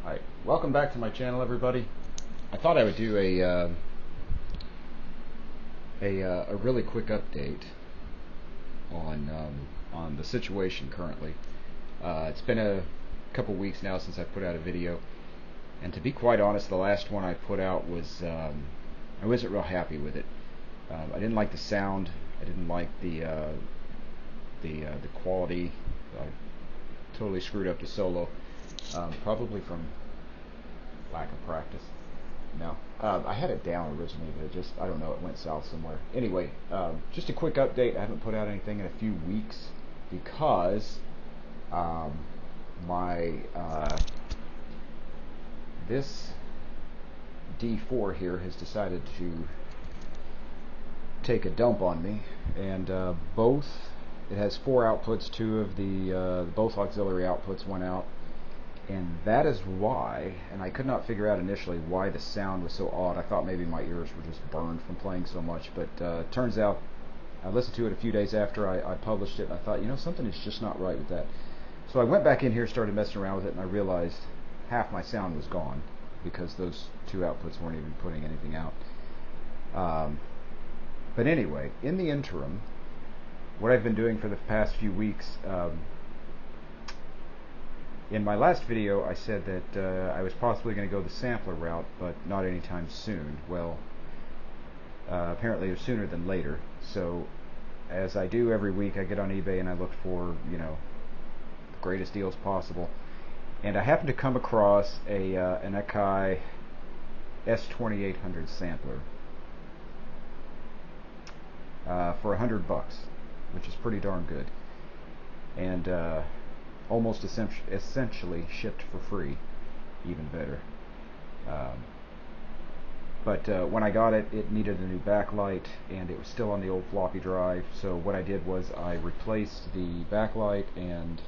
Hi, welcome back to my channel, everybody. I thought I would do a really quick update on the situation currently. It's been a couple weeks now since I put out a video, and to be quite honest, the last one I put out was I wasn't real happy with it. I didn't like the sound. I didn't like the quality. I totally screwed up the solo, probably from lack of practice. No, I had it down originally, but I don't know, it went south somewhere. Anyway, just a quick update. I haven't put out anything in a few weeks because this D4 here has decided to take a dump on me, and it has 4 outputs. 2 of the both auxiliary outputs went out, and that is why, and I could not figure out initially why the sound was so odd. I thought maybe my ears were just burned from playing so much, but turns out I listened to it a few days after I published it, and I thought, something is just not right with that. So I went back in here, started messing around with it, and I realized half my sound was gone because those 2 outputs weren't even putting anything out. But anyway, in the interim, what I've been doing for the past few weeks, in my last video I said that I was possibly going to go the sampler route, but not anytime soon. Well, apparently it was sooner than later. So as I do every week, I get on eBay and I look for the greatest deals possible, and I happened to come across an Akai S2800 sampler for $100, which is pretty darn good, and almost essentially shipped for free, even better. But when I got it, it needed a new backlight, and it was still on the old floppy drive. So what I did was I replaced the backlight and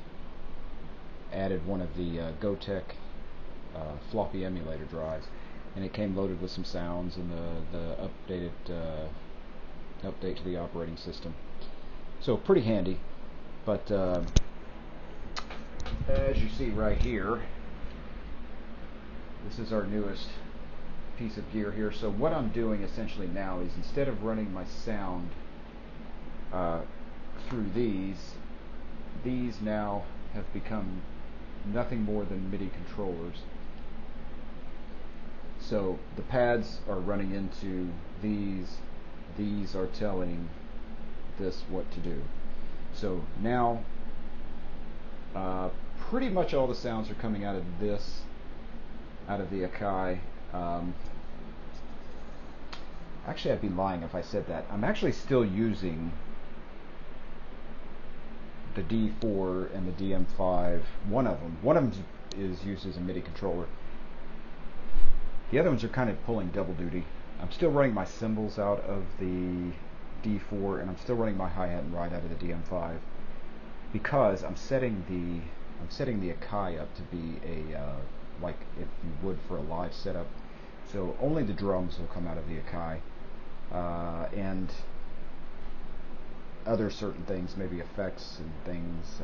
added one of the Gotek floppy emulator drives, and it came loaded with some sounds and the updated update to the operating system. So pretty handy. But as you see right here, this is our newest piece of gear here. So what I'm doing essentially now is, instead of running my sound through these now have become nothing more than MIDI controllers. So the pads are running into these are telling this what to do. So now pretty much all the sounds are coming out of the Akai. Actually, I'd be lying if I said that. I'm actually still using the D4 and the DM5. One of them is used as a MIDI controller. The other ones are kind of pulling double duty. I'm still running my cymbals out of the D4, and I'm still running my hi-hat and ride out of the DM5, because I'm setting the Akai up to be like if you would for a live setup. So only the drums will come out of the Akai, and other certain things, maybe effects and things,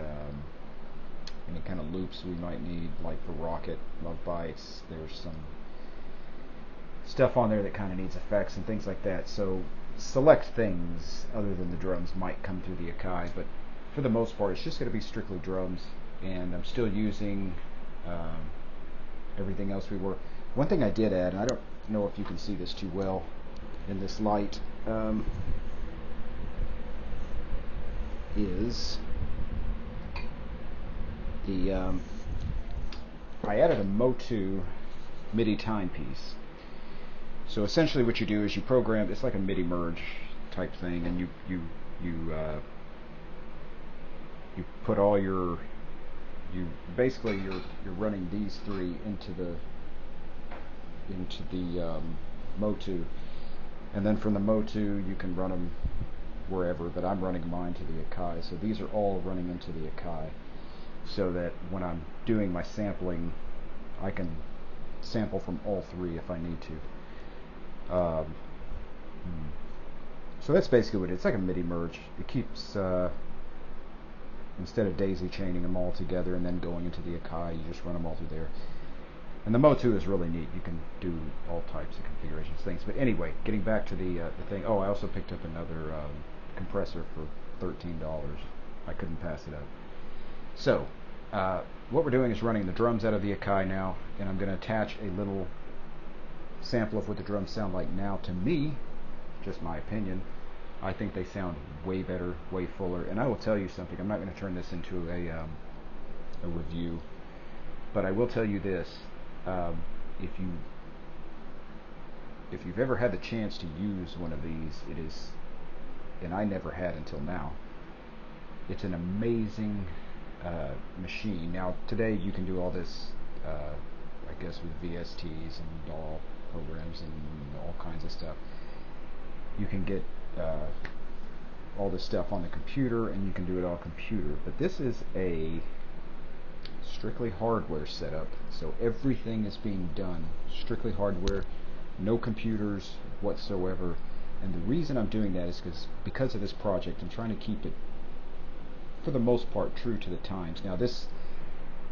any kind of loops we might need, like for Rocket, Love Bites. There's some stuff on there that kind of needs effects and things like that. So select things other than the drums might come through the Akai, but for the most part it's just going to be strictly drums, and I'm still using everything else we were. One thing I did add, and I don't know if you can see this too well in this light, is the I added a MOTU MIDI timepiece. So essentially what you do is you program, it's like a MIDI merge type thing, and you put all your, basically you're running these 3 into the MOTU, and then from the MOTU you can run them wherever, but I'm running mine to the Akai. So these are all running into the Akai, so that when I'm doing my sampling, I can sample from all 3 if I need to. So that's basically what it is. It's like a MIDI merge. It keeps, instead of daisy chaining them all together and then going into the Akai, you just run them all through there. And the MOTU is really neat. You can do all types of configurations, things. But anyway, getting back to the thing. Oh, I also picked up another compressor for $13. I couldn't pass it up. So, what we're doing is running the drums out of the Akai now, and I'm going to attach a little sample of what the drums sound like now. To me, just my opinion, I think they sound way better, way fuller. And I will tell you something. I'm not going to turn this into a review, but I will tell you this. If you've ever had the chance to use one of these, it is, and I never had until now, it's an amazing machine. Now today you can do all this, I guess, with VSTs and DAW programs and all kinds of stuff. You can get all this stuff on the computer, and you can do it all computer. But this is a strictly hardware setup, so everything is being done strictly hardware, no computers whatsoever. And the reason I'm doing that is because of this project. I'm trying to keep it, for the most part, true to the times. Now the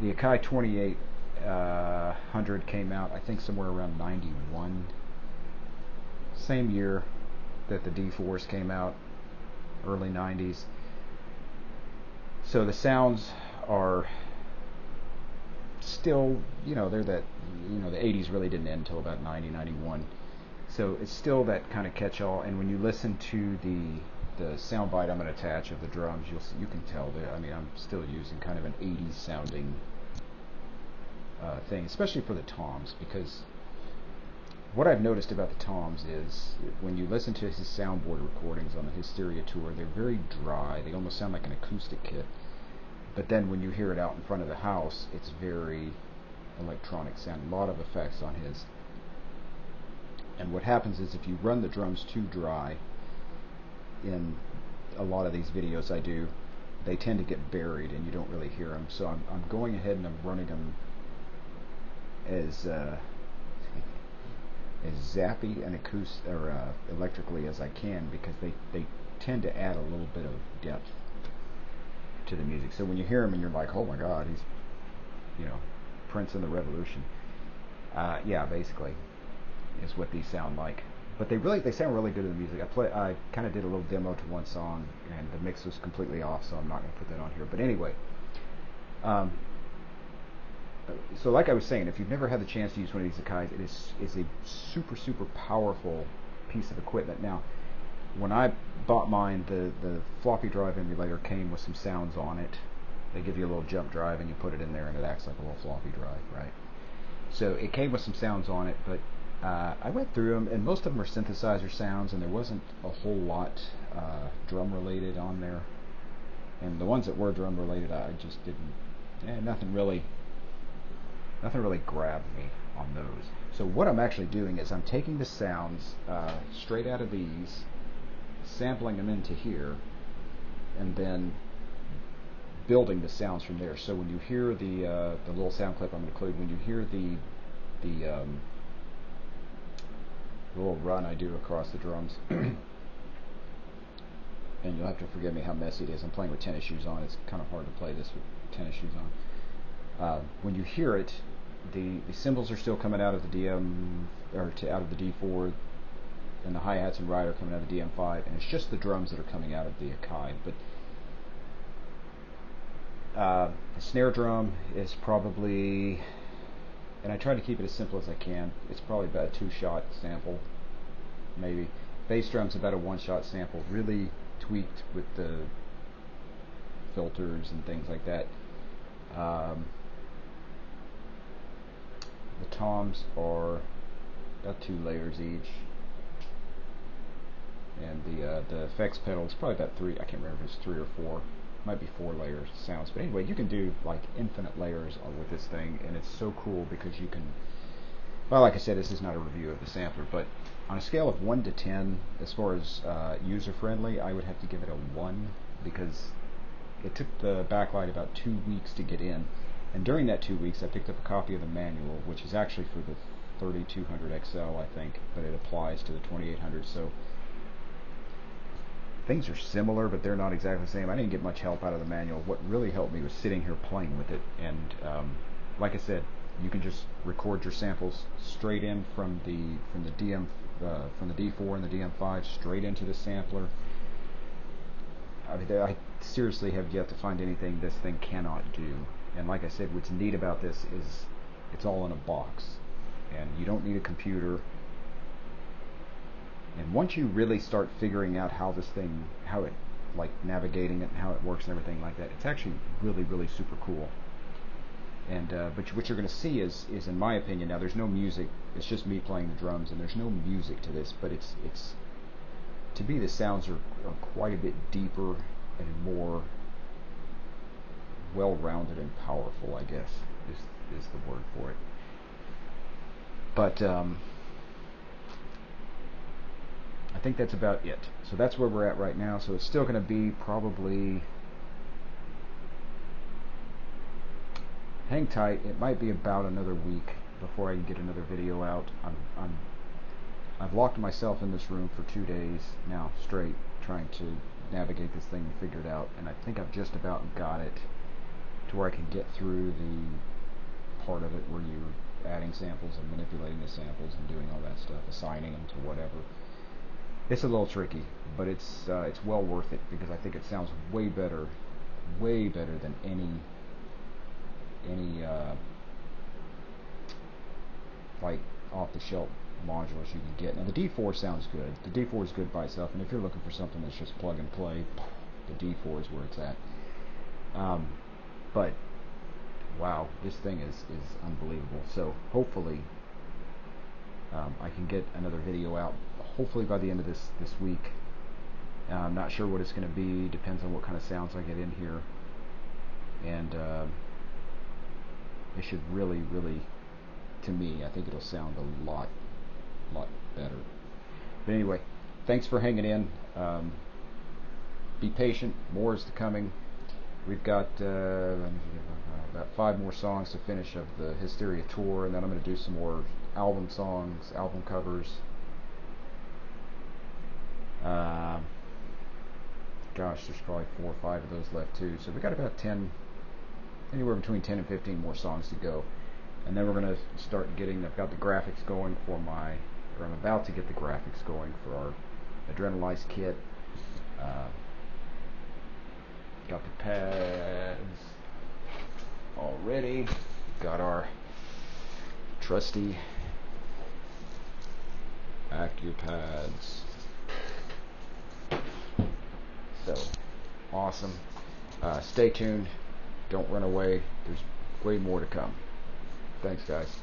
Akai 2800 came out, I think, somewhere around 91, same year that the D4s came out, early 90s. So the sounds are still, they're that, the 80s really didn't end until about 90, 91. So it's still that kind of catch-all. And when you listen to the soundbite I'm going to attach of the drums, you can tell that, I'm still using kind of an 80s sounding thing, especially for the toms, because what I've noticed about the toms is when you listen to his soundboard recordings on the Hysteria tour, they're very dry. They almost sound like an acoustic kit. But then when you hear it out in front of the house, it's very electronic sound, a lot of effects on his. And what happens is if you run the drums too dry, in a lot of these videos I do, they tend to get buried and you don't really hear them. So I'm going ahead and I'm running them as zappy and acoustic or electrically as I can, because they tend to add a little bit of depth to the music. So when you hear them and you're like, oh my God, he's Prince in the Revolution. Yeah, basically is what these sound like. But they sound really good in the music. I kind of did a little demo to one song, and the mix was completely off, so I'm not going to put that on here. But anyway, so like I was saying, if you've never had the chance to use one of these Akais, it is a super, super powerful piece of equipment. Now, when I bought mine, the floppy drive emulator came with some sounds on it. They give you a little jump drive, and you put it in there, and it acts like a little floppy drive, right? So it came with some sounds on it, but I went through them, and most of them are synthesizer sounds, and there wasn't a whole lot drum related on there. And the ones that were drum related, I just didn't. Nothing really grabbed me on those. So what I'm actually doing is I'm taking the sounds straight out of these, sampling them into here, and then building the sounds from there. So when you hear the little sound clip I'm going to include, when you hear the little run I do across the drums, and you'll have to forgive me how messy it is. I'm playing with tennis shoes on. It's kind of hard to play this with tennis shoes on. When you hear it, the cymbals are still coming out of the DM out of the D4, and the hi-hats and ride are coming out of the DM5, and it's just the drums that are coming out of the Akai. But the snare drum is probably, and I try to keep it as simple as I can, it's probably about a 2-shot sample, maybe. Bass drum's about a 1-shot sample, really tweaked with the filters and things like that. The toms are about 2 layers each, and the effects pedal is probably about 3. I can't remember if it's 3 or 4. Might be 4 layers of sounds. But anyway, you can do like infinite layers with this thing, and it's so cool because you can. Well, like I said, this is not a review of the sampler, but on a scale of 1 to 10, as far as user-friendly, I would have to give it a 1, because it took the backlight about 2 weeks to get in. And during that 2 weeks, I picked up a copy of the manual, which is actually for the 3200 XL, I think, but it applies to the 2800. So things are similar, but they're not exactly the same. I didn't get much help out of the manual. What really helped me was sitting here playing with it. And like I said, you can just record your samples straight in from the D4 and the DM5 straight into the sampler. I mean, I seriously have yet to find anything this thing cannot do. And like I said, what's neat about this is it's all in a box, and you don't need a computer. And once you really start figuring out how this thing, how it, like navigating it and how it works and everything like that, it's actually really, really super cool. And but what you're going to see is in my opinion, now there's no music. It's just me playing the drums, and there's no music to this. But it's to me, the sounds are quite a bit deeper and more well-rounded and powerful, I guess is the word for it. But I think that's about it. So that's where we're at right now. So it's still going to be probably, hang tight, it might be about another week before I can get another video out. I've locked myself in this room for 2 days now straight, trying to navigate this thing and figure it out, and I think I've just about got it to where I can get through the part of it where you're adding samples and manipulating the samples and doing all that stuff, assigning them to whatever. It's a little tricky, but it's well worth it, because I think it sounds way better than any like off-the-shelf modulars you can get. Now the D4 sounds good. The D4 is good by itself, and if you're looking for something that's just plug and play, the D4 is where it's at. But wow, this thing is unbelievable. So hopefully I can get another video out, hopefully by the end of this week. I'm not sure what it's going to be. Depends on what kind of sounds I get in here, and it should really, to me, I think it'll sound a lot better. But anyway, thanks for hanging in. Be patient. More is coming. We've got about 5 more songs to finish of the Hysteria tour, and then I'm going to do some more album songs, album covers. Gosh, there's probably 4 or 5 of those left too. So we got about 10, anywhere between 10 and 15 more songs to go. And then we're going to start getting, I've got the graphics going for I'm about to get the graphics going for our Akai kit. Got the pads already. Got our trusty active pads. So awesome. Stay tuned. Don't run away. There's way more to come. Thanks, guys.